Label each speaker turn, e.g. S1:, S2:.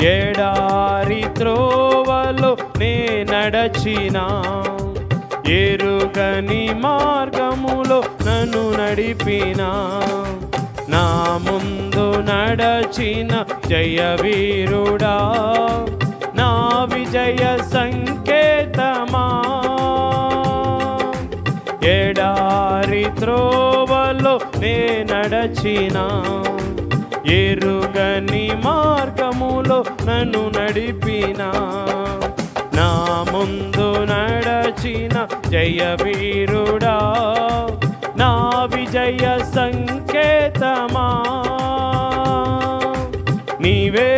S1: ఎడారి త్రోవలో నే నడచిన, ఎరుగని మార్గములో నన్ను నడిపిన, నా ముందు నడచిన జయవీరుడా, నా విజయ సంకేతమా. ఎడారి త్రోవలో నే నడచిన, ఎరుగని మార్గములో నన్ను నడిపిన, నా ముందు నడచిన జయవీరుడా, నా విజయ సంకేతమా. నీవే